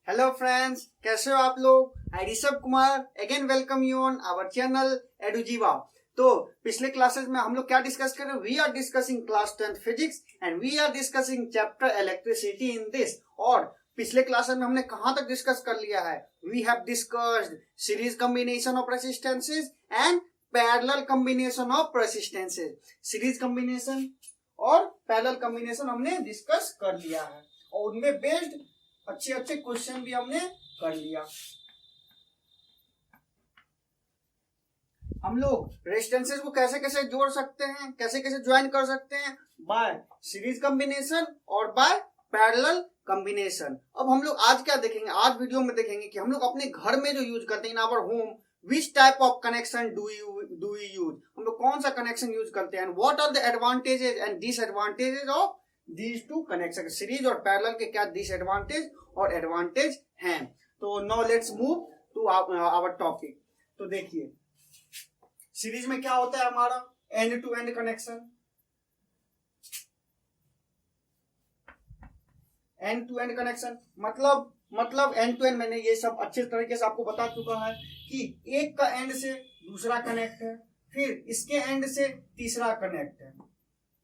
Hello friends, कैसे हो आप लोग। I Rishabh Kumar again welcome you on our channel Edujeeva. तो पिछले क्लासेस में हम लोग क्या डिस्कस कर रहे हैं? We are discussing class 10th physics and we are discussing chapter electricity in this. और पिछले क्लासेस में हमने कहां तक डिस्कस कर लिया है? We have discussed series combination of resistances and parallel combination of resistances. Series combination और पैरेलल कॉम्बिनेशन हमने डिस्कस कर लिया है और उनमें बेस्ड अच्छे अच्छे क्वेश्चन भी हमने कर लिया। हम लोग रेजिस्टेंसेस को कैसे कैसे जोड़ सकते हैं, कैसे कैसे ज्वाइन कर सकते हैं? बाय सीरीज कॉम्बिनेशन और बाय पैरेलल कॉम्बिनेशन। अब हम लोग आज क्या देखेंगे? आज वीडियो में देखेंगे कि हम लोग अपने घर में जो यूज करते हैं in our home, which type of connection do we use, हम लोग कौन सा कनेक्शन यूज करते हैं, what are the advantages and disadvantages of these two connection. Series और पैरेलल के क्या डिसएडवांटेज और एडवांटेज हैं। तो now let's move to our topic. तो देखिए सीरीज में क्या होता है हमारा? End to end connection. End to end connection मतलब एंड टू एंड मैंने ये सब अच्छे तरीके से आपको बता चुका है कि एक का एंड से दूसरा कनेक्ट है, फिर इसके एंड से तीसरा कनेक्ट है।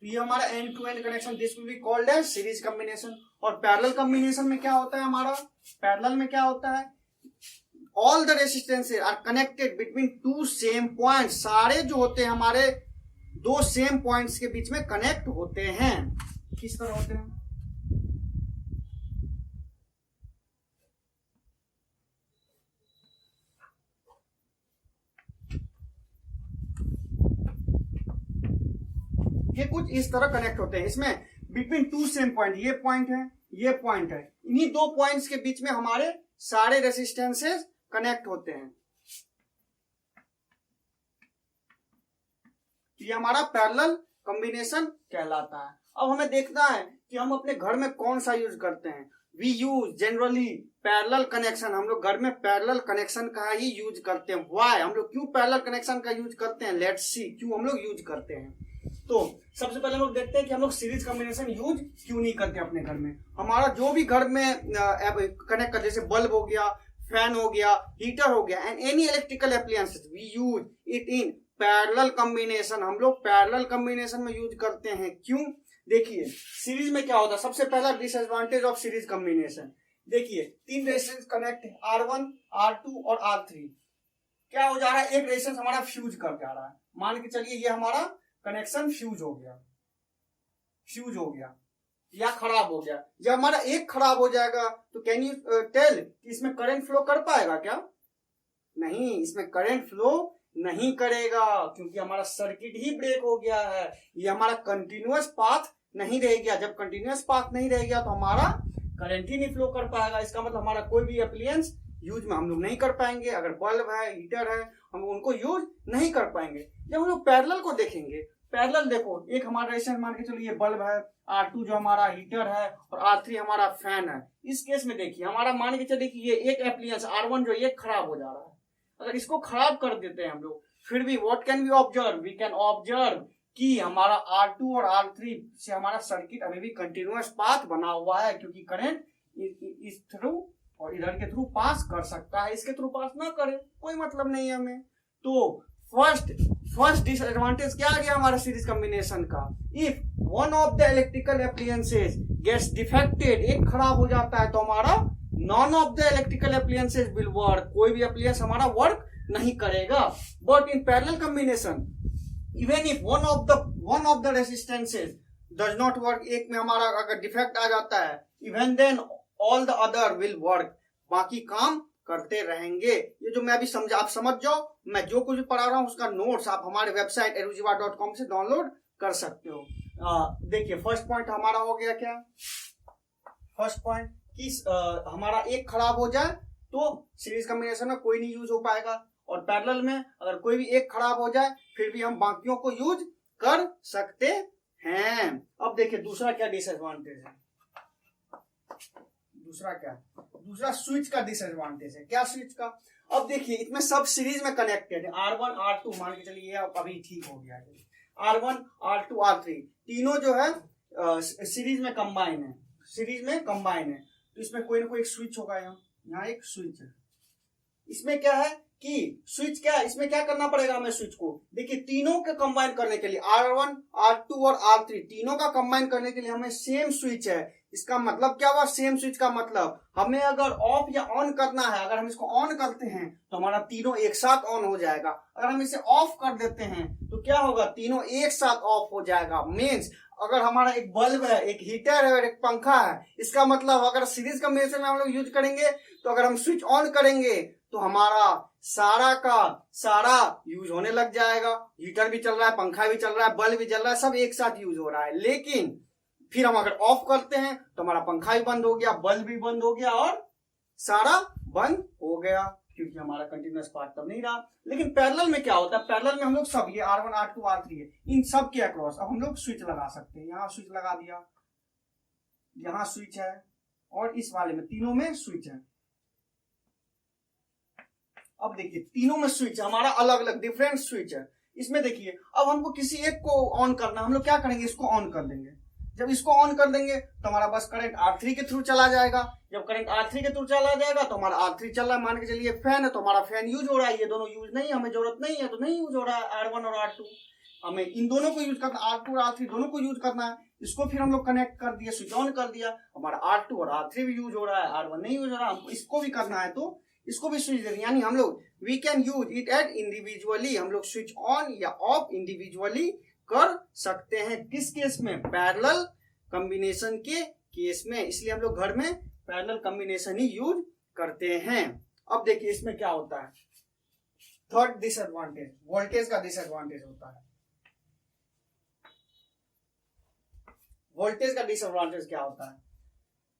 तो ये हमारा end to end connection, this will be called as series combination. और पैरेलल कॉम्बिनेशन में क्या होता है हमारा? पैरेलल में क्या होता है? All the resistances are connected between two same points. सारे जो होते हैं हमारे दो सेम पॉइंट्स के बीच में कनेक्ट होते हैं। किस तरह होते हैं? ये कुछ इस तरह कनेक्ट होते हैं। इसमें बिटवीन टू सेम पॉइंट, ये पॉइंट है, ये पॉइंट है, इन्हीं दो पॉइंट्स के बीच में हमारे सारे रेसिस्टेंसेस कनेक्ट होते हैं। ये हमारा पैरेलल कॉम्बिनेशन कहलाता है। अब हमें देखना है कि हम अपने घर में कौन सा यूज करते हैं। We use generally parallel connection. हम लोग घर में पैरेलल कनेक्शन का ही यूज करते हैं। व्हाई? हम लोग क्यों पैरेलल कनेक्शन का यूज करते हैं? लेट्स सी क्यों हम लोग यूज करते हैं। तो सबसे पहले हम लोग देखते हैं कि हम लोग सीरीज कॉम्बिनेशन यूज क्यों नहीं करते अपने घर में। हमारा जो भी घर में कनेक्ट कर, जैसे बल्ब हो गया, फैन हो गया, हीटर हो गया and any electrical appliances, we use it in parallel combination. हम लोग पैरेलल कॉम्बिनेशन में यूज करते हैं। क्यों? देखिए सीरीज में क्या होता है। सबसे पहला डिसएडवांटेज ऑफ सीरीज कॉम्बिनेशन, देखिए तीन रेजिस्टेंस कनेक्ट है, R1, R2 और R3। क्या हो जा रहा है? एक रेजिस्टेंस हमारा फ्यूज कर जा रहा है। मान के चलिए ये हमारा कनेक्शन फ्यूज हो गया या खराब हो गया। जब हमारा एक खराब हो जाएगा तो कैन यू टेल कि इसमें करंट फ्लो कर पाएगा क्या? नहीं, इसमें करंट फ्लो नहीं करेगा क्योंकि हमारा सर्किट ही ब्रेक हो गया है। ये हमारा कंटिन्यूअस पाथ नहीं रह गया। जब कंटिन्यूअस पाथ नहीं रह गया तो हमारा करंट ही नहीं फ्लो कर पाएगा। इसका मतलब हमारा कोई भी एप्लायंस यूज में हम लोग नहीं कर पाएंगे। अगर बल्ब है, हीटर है, हम उनको यूज नहीं कर पाएंगे। जब हम लोग पैरेलल को देखेंगे, पैरेलल देखो, एक हमारा रेजिस्टेंस मान के चलो ये बल्ब है, R2 जो हमारा हीटर है और R3 हमारा फैन है। इस केस में देखिए हमारा मान के चलिए कि ये एक एप्लायंस R1 जो ये खराब हो जा रहा है। अगर इसको खराब कर देते हैं हम लोग, फिर भी what can we observe? We can observe कि हमारा R2 और R3 से हमारा सर्किट अभी भी कंटिन्यूअस पाथ बना हुआ है क्योंकि करंट इस थ्रू और इधर के थ्रू पास कर सकता है। इसके थ्रू पास ना करे कोई मतलब नहीं है हमें। तो फर्स्ट डिसएडवांटेज क्या आ गया हमारा सीरीज कॉम्बिनेशन का? If one of the electrical appliances gets defected, एक खराब हो जाता है तो हमारा none of the electrical appliances will work, कोई भी एप्लायंस हमारा वर्क नहीं करेगा। But in parallel combination even if one of the resistances does not work, एक में हमारा अगर डिफेक्ट आ जाता है, even then all the other will work, बाकी काम करते रहेंगे। ये जो मैं अभी समझा, आप समझ जाओ। मैं जो कुछ पढ़ा रहा हूं उसका नोट्स आप हमारे वेबसाइट erujiva.com से डाउनलोड कर सकते हो। देखिए फर्स्ट पॉइंट हमारा हो गया क्या? फर्स्ट पॉइंट कि हमारा एक खराब हो जाए तो सीरीज कॉम्बिनेशन में कोई नहीं यूज हो पाएगा, और पैरेलल में अगर कोई भी एक खराब हो जाए फिर भी हम बाकियों को यूज कर सकते हैं। अब देखिए दूसरा क्या डिसएडवांटेज है। दूसरा स्विच का डिसएडवांटेज है। क्या स्विच का? अब देखिए इसमें सब सीरीज में कनेक्टेड है। R1 R2 मान के चलिए अभी ठीक हो गया है। R1 R2 R3 तीनों जो है सीरीज में कंबाइन है। तो इसमें कोई ना कोई एक स्विच होगा यहाँ, यहाँ एक स्विच है। इसमें क्या है कि स्विच क्या है, इसमें क्या करना पड़ेगा हमें स्विच को, देखिए तीनों के कंबाइन करने के लिए R1 R2 और R3 तीनों का कंबाइन करने के लिए हमें सेम स्विच है। इसका मतलब क्या हुआ, सेम स्विच का मतलब हमें अगर ऑफ या ऑन करना है, अगर हम इसको ऑन करते हैं तो हमारा तीनों एक साथ ऑन हो जाएगा, अगर हम इसे ऑफ कर देते हैं तो क्या होगा, तीनों एक साथ ऑफ हो जाएगा। मीन्स अगर हमारा एक बल्ब है, एक हीटर है और एक पंखा है, इसका मतलब अगर सीरीज कॉम्बिनेशन में हम लोग यूज करेंगे तो अगर हम स्विच ऑन करेंगे तो हमारा सारा का सारा यूज होने लग जाएगा। हीटर भी चल रहा है, पंखा भी चल रहा है, बल्ब भी चल रहा है, सब एक साथ यूज हो रहा है। लेकिन फिर हम अगर ऑफ करते हैं तो हमारा पंखा भी बंद हो गया, बल्ब भी बंद हो गया और सारा बंद हो गया, क्योंकि हमारा कंटिन्यूअस पार्ट तब नहीं रहा। लेकिन पैरेलल में क्या होता है, पैरेलल में हम लोग सब ये R1 R2 R3 है, इन सब के अक्रॉस अब हम लोग स्विच लगा सकते हैं। यहाँ स्विच लगा दिया, यहाँ स्विच है और इस वाले में, तीनों में स्विच है। अब देखिए तीनों में स्विच है, हमारा अलग अलग डिफरेंट स्विच है। इसमें देखिए अब हमको किसी एक को ऑन करना, हम लोग क्या करेंगे, इसको ऑन कर देंगे। जब इसको ऑन कर देंगे तो हमारा बस करंट R3 के थ्रू चला जाएगा। जब करंट R3 के थ्रू चला जाएगा तो हमारा R3 चल रहा है, मान के चलिए फैन है तो हमारा फैन यूज हो रहा है, ये दोनों यूज नहीं, हमें जरूरत नहीं है तो नहीं यूज हो रहा है R1 और R2। हमें इन दोनों को यूज करना, R2 और R3 दोनों को यूज करना है। इसको फिर हम लोग कनेक्ट कर दिया, स्विच ऑन कर दिया, हमारा R2 और R3 भी यूज हो रहा है, R1 नहीं यूज हो रहा, हमको इसको भी करना है तो इसको भी स्विच देंगे। यानी हम लोग we can use it at individually, हम लोग स्विच ऑन या ऑफ इंडिविजुअली कर सकते हैं। किस केस में, पैरेलल कॉम्बिनेशन के केस में। इसलिए हम लोग घर में पैरेलल कॉम्बिनेशन ही यूज करते हैं। अब देखिए इसमें क्या होता है, थर्ड डिसएडवांटेज, वोल्टेज का डिसएडवांटेज होता है। वोल्टेज का डिसएडवांटेज क्या होता है,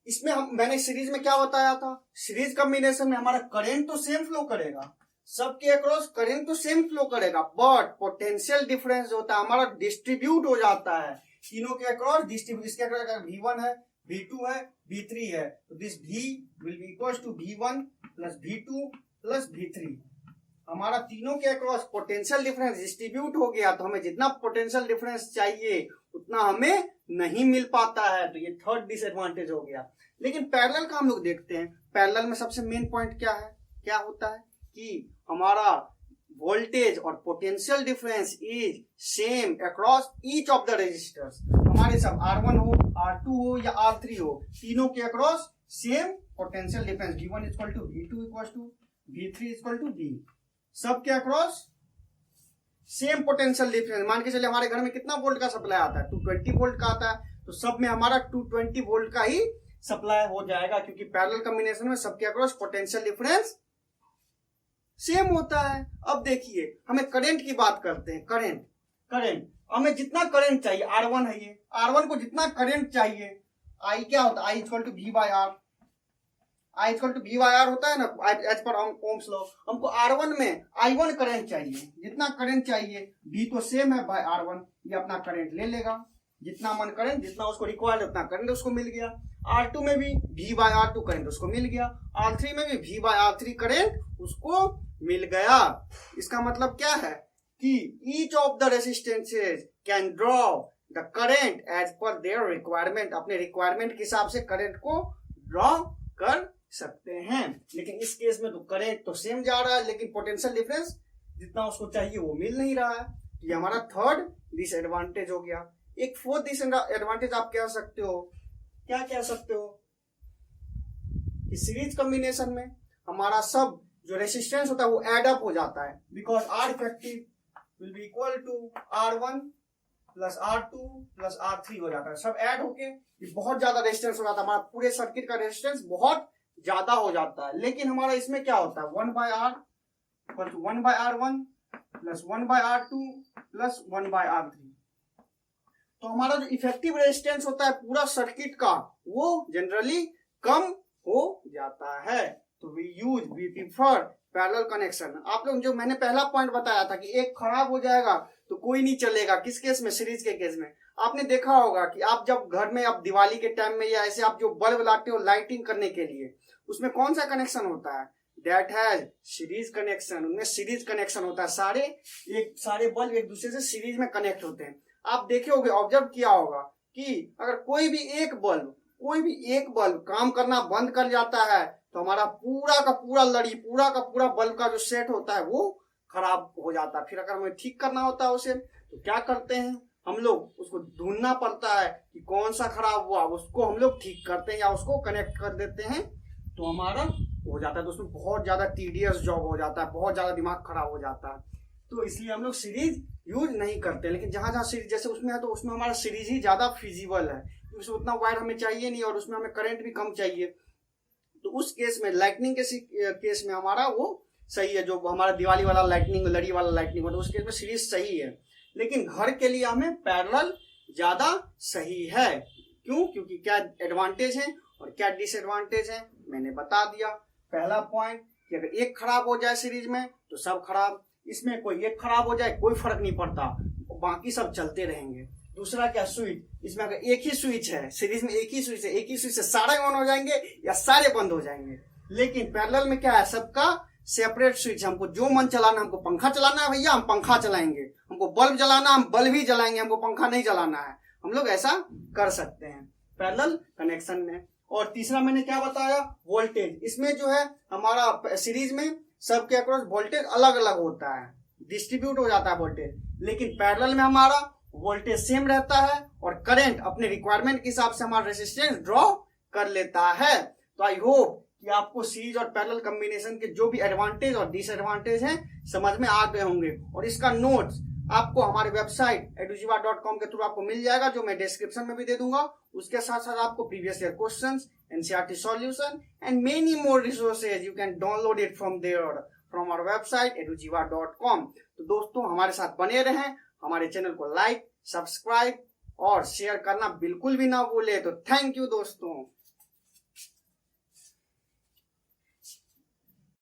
इसमें मैंने सीरीज में क्या बताया था, सीरीज कॉम्बिनेशन में हमारा करंट तो सेम फ्लो करेगा, सबके अक्रॉस करंट तो सेम फ्लो करेगा, बट पोटेंशियल डिफरेंस होता है हमारा डिस्ट्रीब्यूट हो जाता है तीनों के अक्रॉस डिस्ट्रीब्यूट। इसके अक्रॉस V1 है, V2 है, V3 है, तो this V will be equal to V1 plus V2 plus V3। हमारा तीनों के अक्रॉस पोटेंशियल डिफरेंस डिस्ट्रीब्यूट हो गया, तो हमें जितना पोटेंशियल डिफरेंस चाहिए उतना हमें नहीं मिल पाता है, तो ये थर्ड डिसएडवांटेज हो गया। लेकिन पैरेलल का हम लोग देखते हैं, पैरेलल में सबसे मेन पॉइंट क्या है, क्या होता है कि हमारा voltage or potential difference is same across each of the resistors. हमारे सब R1 हो, R2 हो या R3 हो, तीनों के across same potential difference V1 equal to V2 equal to V3 equal to V, सबके अक्रॉस सेम पोटेंशियल डिफरेंस। मान के चलिए हमारे घर में कितना वोल्ट का सप्लाई आता है, 220 वोल्ट का आता है, तो सब में हमारा 220 वोल्ट का ही सप्लाई हो जाएगा, क्योंकि पैरेलल कॉम्बिनेशन में सबके अक्रॉस पोटेंशियल डिफरेंस सेम होता है। अब देखिए हमें करंट की बात करते हैं, करंट हमें जितना करंट चाहिए, R1 है ये, R1 को जितना करंट चाहिए, I क्या होता है, I equal to V by R, I equal to V by R होता है ना एज पर ओम्स लॉ। हमको R1 में I1 करंट चाहिए, जितना करंट चाहिए, V तो सेम है बाय R1, ये अपना करंट ले लेगा, जितना मन करंट, जितना उसको रिक्वायर्ड उतना करंट उसको मिल गया। R2 में भी V बाय R2 करंट उसको मिल गया, R3 में भी V बाय R3 करंट उसको मिल गया। इसका मतलब क्या है कि each of the resistances can draw the current as per their requirement, अपने रिक्वायरमेंट के हिसाब से करंट को ड्रॉ कर सकते हैं। लेकिन इस केस में तो करंट तो सेम जा रहा है, लेकिन पोटेंशियल डिफरेंस जितना उसको चाहिए वो मिल नहीं रहा है, ये हमारा थर्ड डिसएडवांटेज हो गया। एक फोर्थ डिसएडवांटेज आप कह सकते हो, क्या कह सकते हो, कि सीरीज कॉम्बिनेशन में हमारा सब जो रेसिस्टेंस होता है वो एड अप हो जाता है, because R effective will be equal to R1 plus R2 plus R3 हो जाता है, सब ऐड होके ये बहुत ज्यादा रेजिस्टेंस हो जाता है, हमारा पूरे सर्किट का रेजिस्टेंस बहुत ज्यादा हो जाता है। लेकिन हमारा इसमें क्या होता है, 1 by R equal to 1 by R1 plus 1 by R2 plus 1 by R3, तो हमारा जो इफेक्टिव रेजिस्टेंस होता है पूरा सर्किट का वो जनरली कम हो जाता है। तो वी प्रीफर पैरेलल कनेक्शन। आप लोग जो मैंने पहला पॉइंट बताया था कि एक खराब हो जाएगा तो कोई नहीं चलेगा, किस केस में, सीरीज के केस में। आपने देखा होगा कि आप जब घर में आप दिवाली के टाइम में या ऐसे आप जो बल्ब लाते हो लाइटिंग करने के लिए, उसमें कौन सा कनेक्शन होता है, दैट हैज सीरीज कनेक्शन, उनमें सीरीज कनेक्शन होता है, सारे बल्ब एक दूसरे से सीरीज में कनेक्ट होते हैं। आप देखे होगे, ऑब्जर्व किया होगा कि अगर कोई भी एक बल्ब काम करना बंद कर जाता है तो हमारा पूरा का पूरा लड़ी, पूरा का पूरा बल्ब का जो सेट होता है वो खराब हो जाता है। फिर अगर हमें ठीक करना होता है उसे, तो क्या करते हैं हम लोग, उसको ढूंढना पड़ता है कि कौन सा खराब हुआ, उसको हम लोग ठीक करते हैं या उसको कनेक्ट कर देते हैं, तो हमारा हो जाता है। तो उसमें बहुत ज्यादा टीडियस जॉब हो जाता है, बहुत ज्यादा दिमाग खराब हो जाता है। तो इसलिए हम लोग सीरीज यूज नहीं करते। लेकिन जहां जहां सीरीज जैसे उसमें है, तो उसमें हमारा सीरीज ही ज्यादा फिजिबल है, उसमें उतना वायर हमें चाहिए नहीं और उसमें हमें करंट भी कम चाहिए। तो उस केस में, लाइटनिंग के केस में हमारा वो सही है, जो हमारा दिवाली वाला लाइटनिंग, लड़ी वाला लाइटनिंग होता है, उस केस में सीरीज सही है। लेकिन घर के लिए हमें पैरेलल ज्यादा सही है। क्यों? क्योंकि क्या एडवांटेज है और क्या डिसएडवांटेज है मैंने बता दिया। पहला पॉइंट कि अगर एक खराब हो जाए सीरीज में तो सब खराब, इसमें कोई एक खराब हो जाए कोई फर्क नहीं पड़ता, बाकी सब चलते रहेंगे। दूसरा क्या, स्विच, इसमें अगर एक ही स्विच है सीरीज में, एक ही स्विच है, एक ही स्विच से सारे ऑन हो जाएंगे या सारे बंद हो जाएंगे। लेकिन पैरेलल में क्या है, सबका सेपरेट स्विच। हमको जो मन चलाना, हमको पंखा चलाना है भैया हम पंखा चलाएंगे, हमको बल्ब जलाना हम बल्ब ही जलाएंगे, हमको पंखा नहीं जलाना है, हम लोग ऐसा कर सकते हैं पैरेलल कनेक्शन में। और तीसरा मैंने क्या बताया, वोल्टेज। इसमें जो है हमारा सीरीज में सबके अक्रॉस वोल्टेज अलग अलग होता है, डिस्ट्रीब्यूट हो जाता है वोल्टेज। लेकिन पैरेलल में हमारा वोल्टेज सेम रहता है और करंट अपने रिक्वायरमेंट के हिसाब से हमारा रेजिस्टेंस ड्रॉ कर लेता है। तो आई होप कि आपको सीरीज और पैरेलल कॉम्बिनेशन के जो भी एडवांटेज और डिसएडवांटेज हैं समझ में आ गए होंगे। और इसका नोट्स आपको हमारे वेबसाइट edujiva.com के थ्रू आपको मिल जाएगा, जो मैं डिस्क्रिप्शन में भी दे दूंगा। उसके साथ साथ आपको previous year questions, NCERT solution and many more resources you can download it from there, from our website edujiva.com। तो दोस्तों हमारे साथ बने रहें, हमारे चैनल को लाइक, सब्सक्राइब और शेयर करना बिल्कुल भी ना भूले। तो थैंक यू दोस्तों।